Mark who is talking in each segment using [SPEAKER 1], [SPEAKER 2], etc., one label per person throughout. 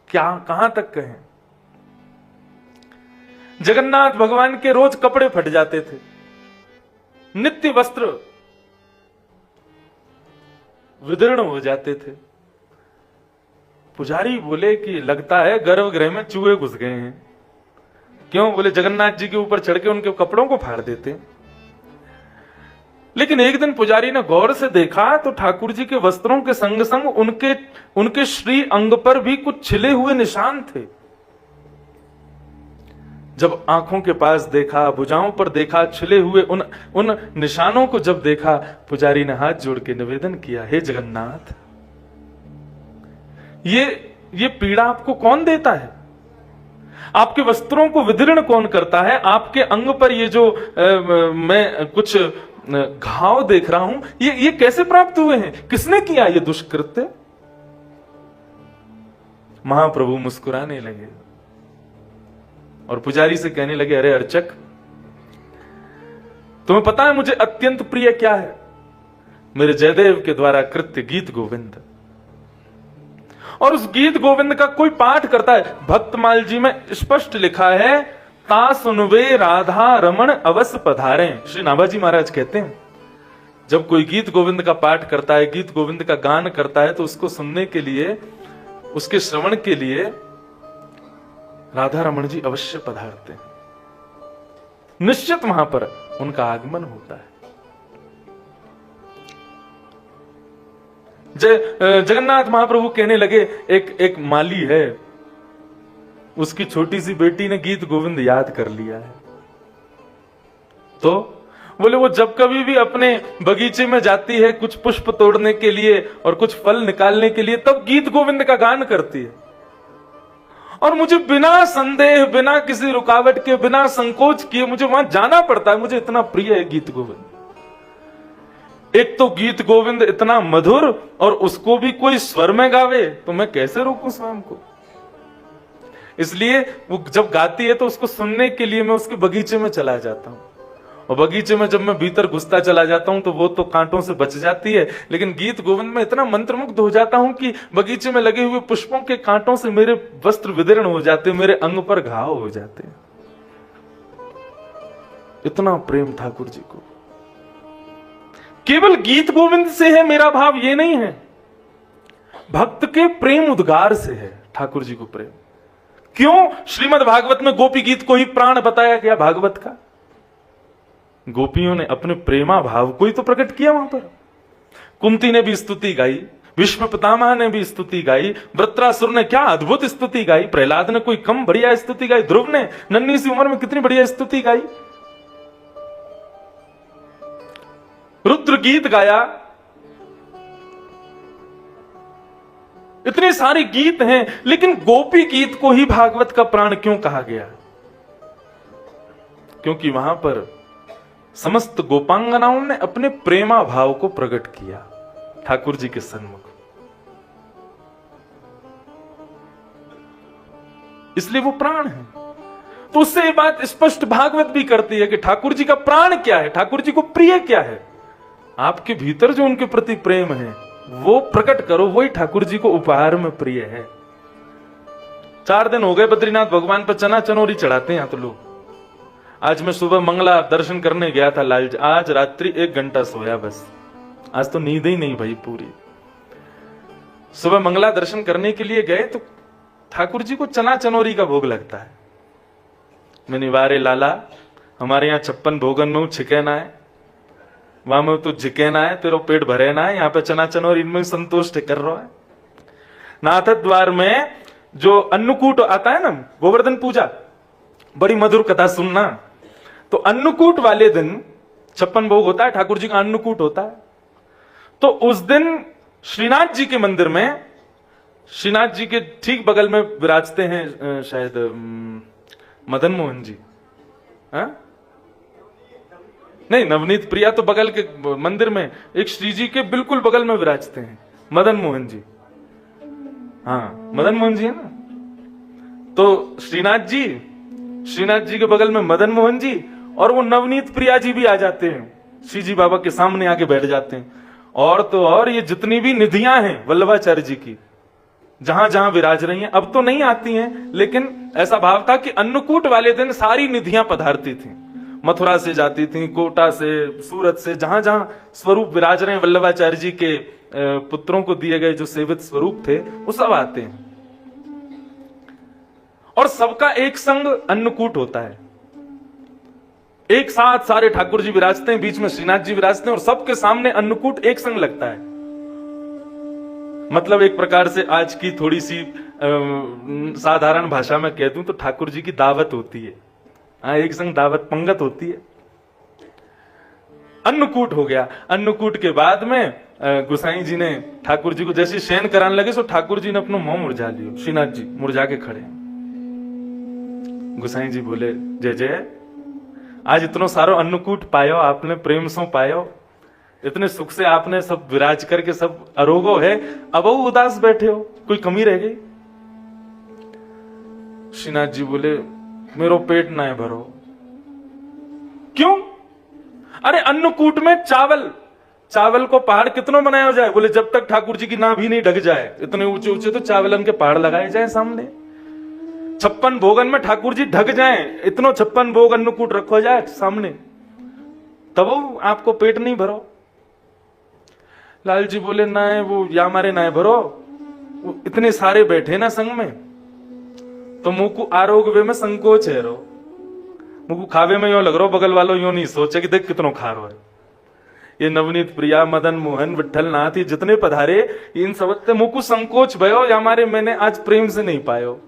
[SPEAKER 1] क्या कहां तक कहें। जगन्नाथ भगवान के रोज कपड़े फट जाते थे, नित्य वस्त्र विदीर्ण हो जाते थे। पुजारी बोले कि लगता है गर्भगृह में चूहे घुस गए हैं। क्यों? बोले जगन्नाथ जी के ऊपर चढ़ के उनके कपड़ों को फाड़ देते। लेकिन एक दिन पुजारी ने गौर से देखा तो ठाकुर जी के वस्त्रों के संग संग उनके श्री अंग पर भी कुछ छिले हुए निशान थे। जब आंखों के पास देखा, भुजाओं पर देखा, छिले हुए उन निशानों को जब देखा, पुजारी ने हाथ जोड़ के निवेदन किया, हे जगन्नाथ, ये पीड़ा आपको कौन देता है? आपके वस्त्रों को विदीर्ण कौन करता है? आपके अंग पर ये जो मैं कुछ घाव देख रहा हूं, ये कैसे प्राप्त हुए हैं? किसने किया ये दुष्कृत्य? महाप्रभु मुस्कुराने लगे और पुजारी से कहने लगे, अरे अर्चक, तुम्हें पता है मुझे अत्यंत प्रिय क्या है? मेरे जयदेव के द्वारा कृत्य गीत गोविंद। और उस गीत गोविंद का कोई पाठ करता है, भक्तमाल जी में स्पष्ट लिखा है, ता सुनवे राधा रमण अवस पधारे। श्री नाभाजी महाराज कहते हैं, जब कोई गीत गोविंद का पाठ करता है, गीत गोविंद का गान करता है, तो उसको सुनने के लिए, उसके श्रवण के लिए राधा रमण जी अवश्य पधारते हैं। निश्चित वहां पर उनका आगमन होता है। जगन्नाथ महाप्रभु कहने लगे, एक माली है, उसकी छोटी सी बेटी ने गीत गोविंद याद कर लिया है। तो बोले वो जब कभी भी अपने बगीचे में जाती है कुछ पुष्प तोड़ने के लिए और कुछ फल निकालने के लिए, तब गीत गोविंद का गान करती है। और मुझे बिना संदेह, बिना किसी रुकावट के, बिना संकोच किए मुझे वहां जाना पड़ता है। मुझे इतना प्रिय है गीत गोविंद। एक तो गीत गोविंद इतना मधुर, और उसको भी कोई स्वर में गावे, तो मैं कैसे रोकूं स्वयं को? इसलिए वो जब गाती है तो उसको सुनने के लिए मैं उसके बगीचे में चला जाता हूं। और बगीचे में जब मैं भीतर घुसता चला जाता हूं तो वो तो कांटों से बच जाती है, लेकिन गीत गोविंद में इतना मंत्रमुग्ध हो जाता हूं कि बगीचे में लगे हुए पुष्पों के कांटों से मेरे वस्त्र विदीर्ण हो जाते, मेरे अंग पर घाव हो जाते। इतना प्रेम ठाकुर जी को। केवल गीत गोविंद से है मेरा भाव, ये नहीं है, भक्त के प्रेम उद्गार से है ठाकुर जी को प्रेम। क्यों? श्रीमद् भागवत में गोपी गीत को ही प्राण बताया गया भागवत का। गोपियों ने अपने प्रेमा भाव को ही तो प्रकट किया वहां पर। कुंती ने भी स्तुति गाई, भीष्म पितामह ने भी स्तुति गाई, वृत्रासुर ने क्या अद्भुत स्तुति गाई, प्रहलाद ने कोई कम बढ़िया स्तुति गाई, ध्रुव ने नन्ही सी उम्र में कितनी बढ़िया स्तुति गाई, रुद्र गीत गाया। इतने सारे गीत हैं, लेकिन गोपी गीत को ही भागवत का प्राण क्यों कहा गया? क्योंकि वहां पर समस्त गोपांगनाओं ने अपने प्रेमा भाव को प्रकट किया ठाकुर जी के सन्मुख। इसलिए वो प्राण है। तो उससे ये बात स्पष्ट भागवत भी करती है कि ठाकुर जी का प्राण क्या है, ठाकुर जी को प्रिय क्या है। आपके भीतर जो उनके प्रति प्रेम है वो प्रकट करो, वही ठाकुर जी को उपहार में प्रिय है। 4 दिन हो गए बद्रीनाथ भगवान पर चना चनोरी चढ़ाते हैं तो लोग। आज मैं सुबह मंगला दर्शन करने गया था लालच, आज रात्रि 1 घंटा सोया बस। आज तो नींद ही नहीं भाई पूरी। सुबह मंगला दर्शन करने के लिए गए तो ठाकुर जी को चना चनोरी का भोग लगता है। मैंने वारे लाला, हमारे यहाँ 56 भोगन में छिके ना है, वहां में तो झिके ना है, तेरा पेट भरे ना है, यहाँ पे चना चनोरी इनमें संतुष्ट कर रहा है। नाथ द्वार में जो अन्नकूट आता है ना, गोवर्धन पूजा, बड़ी मधुर कथा सुनना। तो अन्नकूट वाले दिन 56 भोग होता है, ठाकुर जी का अन्नकूट होता है। तो उस दिन श्रीनाथ जी के मंदिर में, श्रीनाथ जी के ठीक बगल में विराजते हैं शायद मदन मोहन जी, हाँ? नहीं, नवनीत प्रिया तो बगल के मंदिर में, एक श्री जी के बिल्कुल बगल में विराजते हैं मदन मोहन जी। हाँ, मदन मोहन जी है ना। तो श्रीनाथ जी के बगल में मदन मोहन जी, और वो नवनीत प्रिया जी भी आ जाते हैं, श्री जी बाबा के सामने आके बैठ जाते हैं। और तो और ये जितनी भी निधियां हैं वल्लभाचार्य जी की, जहां जहां विराज रही हैं। अब तो नहीं आती हैं, लेकिन ऐसा भाव था कि अन्नकूट वाले दिन सारी निधियां पधारती थी। मथुरा से जाती थी, कोटा से, सूरत से, जहां जहां स्वरूप विराज रहे हैं वल्लभाचार्य जी के पुत्रों को दिए गए जो सेवित स्वरूप थे, वो सब आते हैं। और सबका एक संग अन्नकूट होता है। एक साथ सारे ठाकुर जी विराजते हैं, बीच में श्रीनाथ जी विराजते हैं और सबके सामने अन्नकूट एक संग लगता है। मतलब एक प्रकार से आज की थोड़ी सी साधारण भाषा में कह दूं तो ठाकुर जी की दावत होती है। हाँ, एक संग दावत पंगत होती है। अन्नकूट हो गया। अन्नकूट के बाद में गोसाई जी ने ठाकुर जी को जैसे शयन कराने लगे, सो ठाकुर जी ने अपना मुंह मुरझा लियो। श्रीनाथ जी मुरझा के खड़े। गोसाई जी बोले, जय जय, आज इतना सारो अन्नकूट पायो आपने, प्रेम सो पायो, इतने सुख से आपने सब विराज करके सब अरोगो है, अब वो उदास बैठे हो, कोई कमी रह गई? श्रीनाथ जी बोले, मेरो पेट ना है भरो। क्यों? अरे अन्नकूट में चावल को पहाड़ कितना बनाया जाए? बोले जब तक ठाकुर जी की नाभ ही नहीं ढक जाए, इतने ऊंचे ऊंचे तो चावलन के पहाड़ लगाए जाए सामने। 56 भोगन में ठाकुर जी ढक जाए, इतनो 56 भोग अन्नकूट रखो जाए सामने, तब आपको पेट नहीं भरो। लाल जी बोले, ना है वो या मारे ना है भरो, वो इतने सारे बैठे ना संग में, तो मुंह को आरोग्य में संकोच है रो, मुंह को खावे में यो लग रहा, बगल वालों यो नहीं सोचे कि देख कितनो खा रहा है। ये नवनीत, प्रिया, मदन मोहन, विठल नाथ, ये जितने पधारे, इन सब मुंह को संकोच भयो, या मारे मैंने आज प्रेम से नहीं पायो,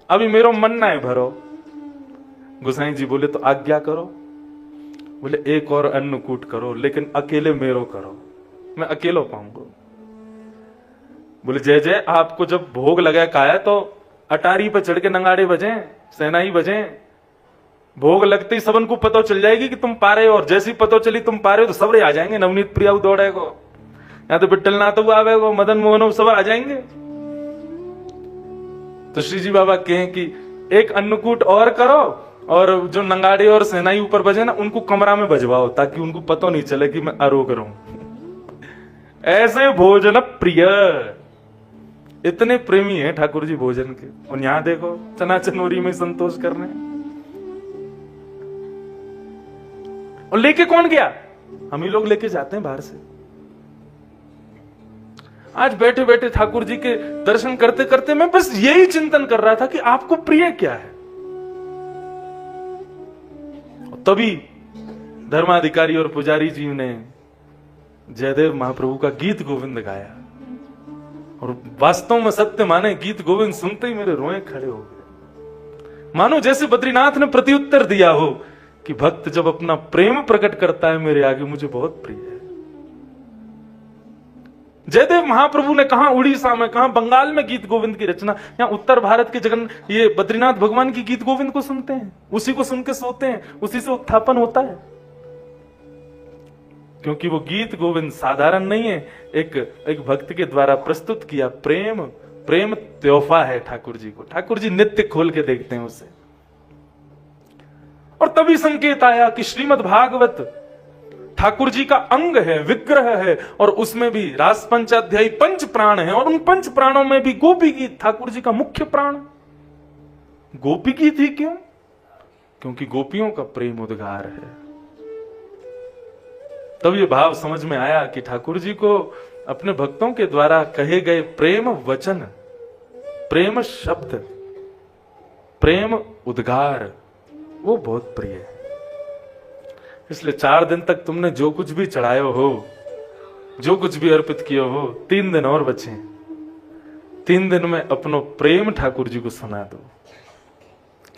[SPEAKER 1] अभी मेरो मन ना है भरो। गोसाई जी बोले, तो आज्ञा करो। बोले, एक और अन्नकूट करो, लेकिन अकेले मेरो करो, मैं अकेलो पाऊंगा। बोले, जय जय, आपको जब भोग लगाया खाया तो अटारी पर चढ़ के नंगाड़े बजे, सेनाई बजे, भोग लगते ही सबन को पता चल जाएगी कि तुम पा रहे हो, और जैसी पता चली तुम पा रहे हो तो सबरे आ जाएंगे। नवनीत प्रिया दौड़ेगो, या तो बिट्टल नाथ आवेगो, मदन मोहन, सब आ जाएंगे। तो श्री जी बाबा कहें कि एक अन्नकूट और करो, और जो नंगाड़े और सेनाई ऊपर बजे ना, उनको कमरा में बजवाओ, ताकि उनको पता नहीं चले कि मैं आरोग रहूं। ऐसे भोजन प्रिय, इतने प्रेमी हैं ठाकुर जी भोजन के। और यहां देखो चना चनोरी में संतोष कर रहे हैं। और लेके कौन गया? हम ही लोग लेके जाते हैं बाहर से। आज बैठे बैठे ठाकुर जी के दर्शन करते करते मैं बस यही चिंतन कर रहा था कि आपको प्रिय क्या है। तभी धर्माधिकारी और पुजारी जी ने जयदेव महाप्रभु का गीत गोविंद गाया, और वास्तव में सत्य माने गीत गोविंद सुनते ही मेरे रोए खड़े हो गए। मानो जैसे बद्रीनाथ ने प्रत्युत्तर दिया हो कि भक्त जब अपना प्रेम प्रकट करता है मेरे आगे, मुझे बहुत प्रिय है। जयदेव महाप्रभु ने कहा उड़ीसा में, कहा बंगाल में गीत गोविंद की रचना, यहाँ उत्तर भारत के जगन ये बद्रीनाथ भगवान की गीत गोविंद को सुनते हैं, उसी को सुन के सोते हैं, उसी से उत्थापन होता है। क्योंकि वो गीत गोविंद साधारण नहीं है, एक भक्त के द्वारा प्रस्तुत किया प्रेम त्योफा है ठाकुर जी को। ठाकुर जी नित्य खोल के देखते हैं उसे। और तभी संकेत आया कि श्रीमद् भागवत ठाकुर जी का अंग है, विग्रह है, और उसमें भी रास पंचाध्यायी 5 प्राण है, और उन 5 प्राणों में भी गोपी गीत ठाकुर जी का मुख्य प्राण। गोपी गीत ही क्यों? क्योंकि गोपियों का प्रेम उद्गार है। तब ये भाव समझ में आया कि ठाकुर जी को अपने भक्तों के द्वारा कहे गए प्रेम वचन, प्रेम शब्द, प्रेम उद्गार, वो बहुत प्रिय है। इसलिए 4 दिन तक तुमने जो कुछ भी चढ़ायो हो, जो कुछ भी अर्पित किया हो, 3 दिन और बचे। 3 दिन में अपनो प्रेम ठाकुर जी को सुना दो।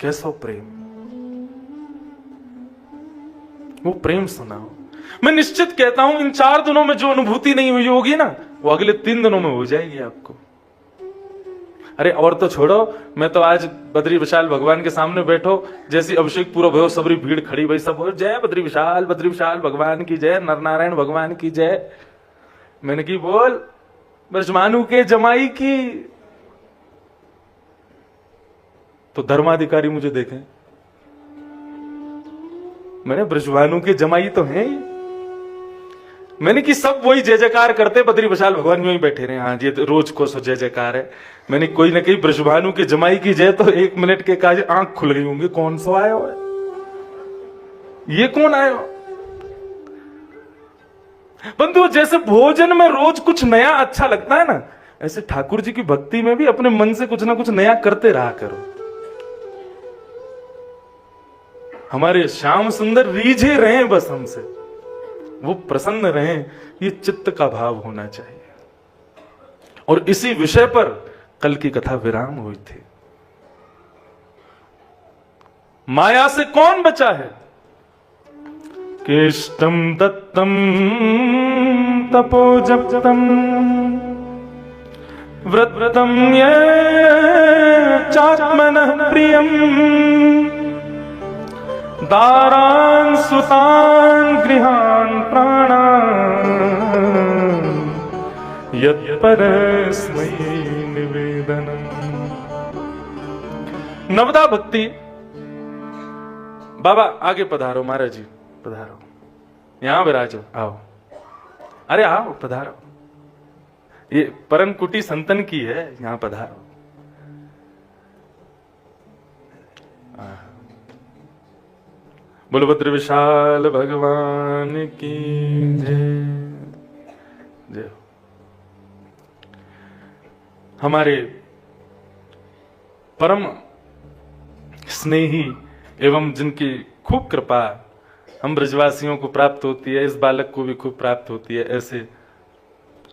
[SPEAKER 1] कैसा प्रेम, वो प्रेम सुनाओ। मैं निश्चित कहता हूं इन 4 दिनों में जो अनुभूति नहीं हुई होगी ना, वो अगले 3 दिनों में हो जाएगी आपको। अरे और तो छोड़ो, मैं तो आज बद्री विशाल भगवान के सामने बैठो, जैसी अभिषेक पूरा भयो, सबरी भीड़ खड़ी भाई, सब हो जय बद्री विशाल भगवान की जय, नरनारायण भगवान की जय। मैंने की बोल ब्रजमानु के जमाई की। तो धर्माधिकारी मुझे देखें, मैंने ब्रजमानु के जमाई तो हैं, मैंने कि सब वही जय जयकार करते, बद्री विशाल भगवान यूं ही बैठे रहे, हाँ ये तो रोज को सो जय जयकार है। मैंने कोई ना कहीं वृषभानु की जमाई की जय, तो 1 मिनट के काज आंख खुल गई होंगी, कौन सो आए हो, ये कौन आए हो। परंतु जैसे भोजन में रोज कुछ नया अच्छा लगता है ना, ऐसे ठाकुर जी की भक्ति में भी अपने मन से कुछ ना कुछ नया करते रहा करो। हमारे श्याम सुंदर रीझे रहे बस हमसे, वो प्रसन्न रहे, ये चित्त का भाव होना चाहिए। और इसी विषय पर कल की कथा विराम हुई थी। माया से कौन बचा है? केष्टम दत्तम तपोजप्तम व्रतम ये चात्मनः प्रियम दारान् सुतान् गृहान् प्राणान् यत्परस्मै निवेदनम्। नवदा भक्ति। बाबा आगे पधारो, महाराज जी पधारो, यहां विराजो, आओ, अरे आओ पधारो, ये परम कुटी संतन की है, यहां पधारो। बलभद्र विशाल भगवान की जय जय। हमारे परम स्नेही एवं जिनकी खूब कृपा हम ब्रजवासियों को प्राप्त होती है, इस बालक को भी खूब प्राप्त होती है, ऐसे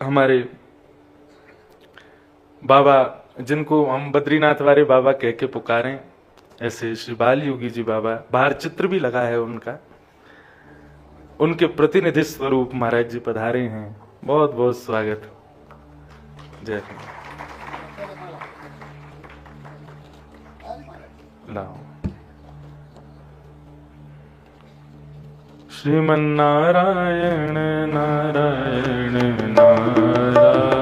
[SPEAKER 1] हमारे बाबा जिनको हम बद्रीनाथ वाले बाबा कह के पुकारें, ऐसे श्री बाल योगी जी बाबा, बाहर चित्र भी लगा है उनका, उनके प्रतिनिधि स्वरूप महाराज जी पधारे हैं। बहुत बहुत स्वागत। जय लाओ। श्रीमन्नारायण नारायण नारायण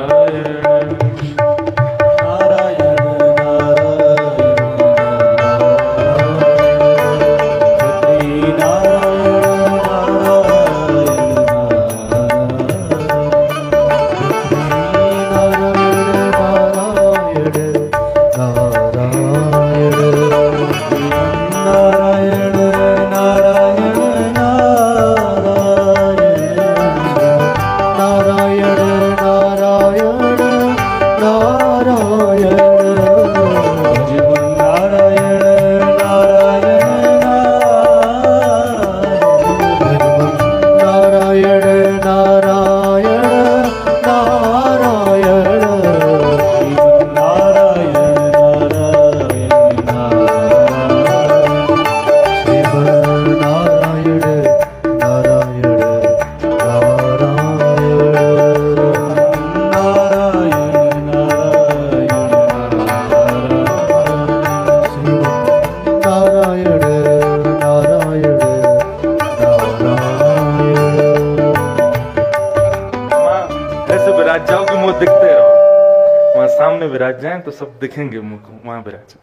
[SPEAKER 1] विराज जाएं तो सब दिखेंगे मुख, वहां विराज।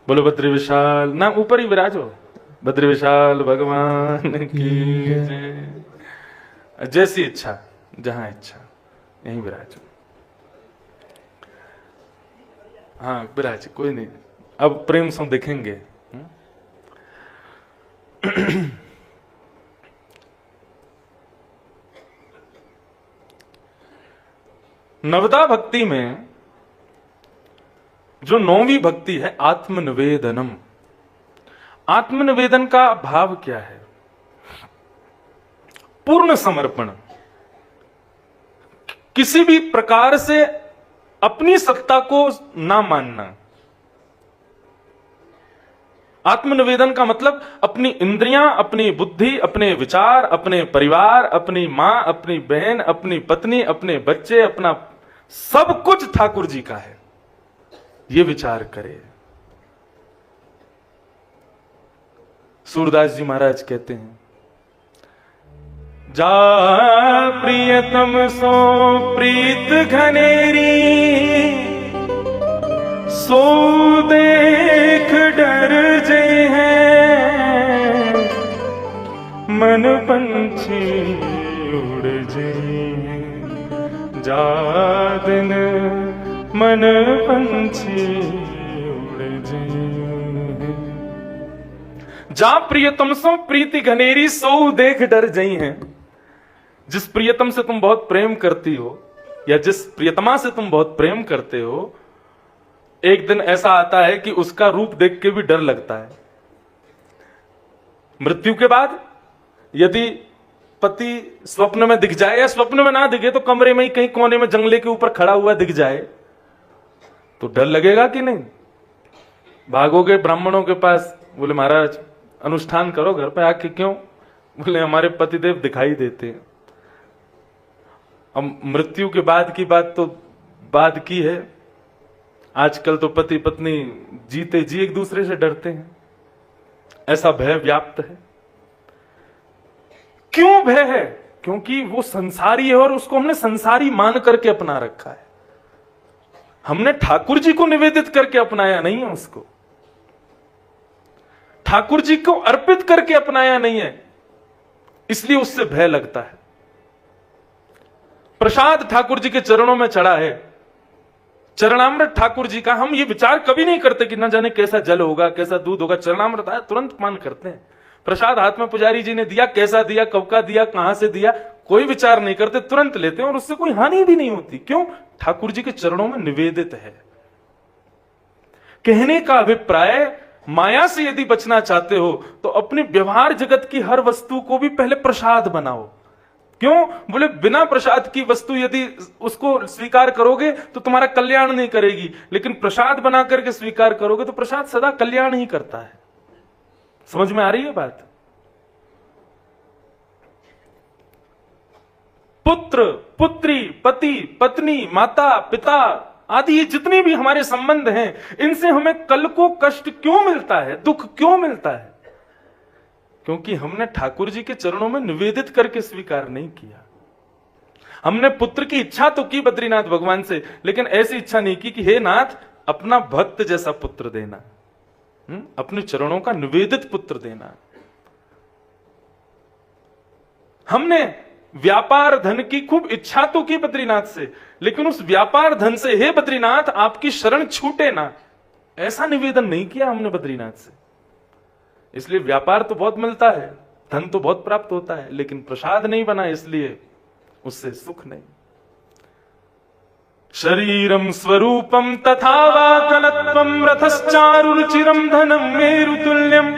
[SPEAKER 1] बोलो बद्री विशाल, ना ऊपर ही विराजो, बद्री विशाल भगवान की जय। जैसी इच्छा, जहां इच्छा, यहीं विराजो। हाँ विराज, कोई नहीं, अब प्रेम से दिखेंगे। नवदा भक्ति में जो 9वीं भक्ति है आत्मनिवेदनम। आत्मनिवेदन का भाव क्या है? पूर्ण समर्पण, किसी भी प्रकार से अपनी सत्ता को ना मानना। आत्मनिवेदन का मतलब अपनी इंद्रियां, अपनी बुद्धि, अपने विचार, अपने परिवार, अपनी मां, अपनी बहन, अपनी पत्नी, अपने बच्चे, अपना सब कुछ ठाकुर जी का है, ये विचार करे। सूरदास जी महाराज कहते हैं, जा प्रियतम सो प्रीत घनेरी, सो देख डर जे हैं, मन पंछी उड़ जाए, जा दिन मन पंछी उड़ जाए। जा प्रियतम सो प्रीति घनेरी, सो देख डर जई हैं। जिस प्रियतम से तुम बहुत प्रेम करती हो या जिस प्रियतमा से तुम बहुत प्रेम करते हो, एक दिन ऐसा आता है कि उसका रूप देख के भी डर लगता है। मृत्यु के बाद यदि पति स्वप्न में दिख जाए या स्वप्न में ना दिखे तो कमरे में ही कहीं कोने में जंगले के ऊपर खड़ा हुआ दिख जाए तो डर लगेगा कि नहीं? भागोगे ब्राह्मणों के पास, बोले महाराज अनुष्ठान करो घर पे आके। क्यों? बोले हमारे पतिदेव दिखाई देते हैं। अब मृत्यु के बाद की बात तो बाद की है। आजकल तो पति पत्नी जीते जी एक दूसरे से डरते हैं, ऐसा भय व्याप्त है। क्यों भय है? क्योंकि वो संसारी है और उसको हमने संसारी मान करके अपना रखा है। हमने ठाकुर जी को निवेदित करके अपनाया नहीं है, उसको ठाकुर जी को अर्पित करके अपनाया नहीं है, इसलिए उससे भय लगता है। प्रसाद ठाकुर जी के चरणों में चढ़ा है, चरणामृत ठाकुर जी का, हम ये विचार कभी नहीं करते कि ना जाने कैसा जल होगा, कैसा दूध होगा। चरणामृत आया तुरंत पान करते हैं। प्रसाद हाथ में पुजारी जी ने दिया, कैसा दिया, कब का दिया, कहां से दिया, कोई विचार नहीं करते, तुरंत लेते हैं और उससे कोई हानि भी नहीं होती। क्यों? ठाकुर जी के चरणों में निवेदित है। कहने का अभिप्राय, माया से यदि बचना चाहते हो तो अपने व्यवहार जगत की हर वस्तु को भी पहले प्रसाद बनाओ। क्यों? बोले बिना प्रसाद की वस्तु यदि उसको स्वीकार करोगे तो तुम्हारा कल्याण नहीं करेगी, लेकिन प्रसाद बना करके स्वीकार करोगे तो प्रसाद सदा कल्याण ही करता है। समझ में आ रही है बात? पुत्र, पुत्री, पति, पत्नी, माता, पिता आदि ये जितने भी हमारे संबंध हैं, इनसे हमें कल को कष्ट क्यों मिलता है, दुख क्यों मिलता है? क्योंकि हमने ठाकुर जी के चरणों में निवेदित करके स्वीकार नहीं किया। हमने पुत्र की इच्छा तो की बद्रीनाथ भगवान से, लेकिन ऐसी इच्छा नहीं की कि हे नाथ अपना भक्त जैसा पुत्र देना, अपने चरणों का निवेदित पुत्र देना। हमने व्यापार धन की खूब इच्छा तो की बद्रीनाथ से, लेकिन उस व्यापार धन से हे बद्रीनाथ आपकी शरण छूटे ना, ऐसा निवेदन नहीं किया हमने बद्रीनाथ से। इसलिए व्यापार तो बहुत मिलता है, धन तो बहुत प्राप्त होता है, लेकिन प्रसाद नहीं बना, इसलिए उससे सुख नहीं। शरीरम स्वरूपम तथा वा कलत्वम रथश्चारुचिरम धनम मेरुतुल्यम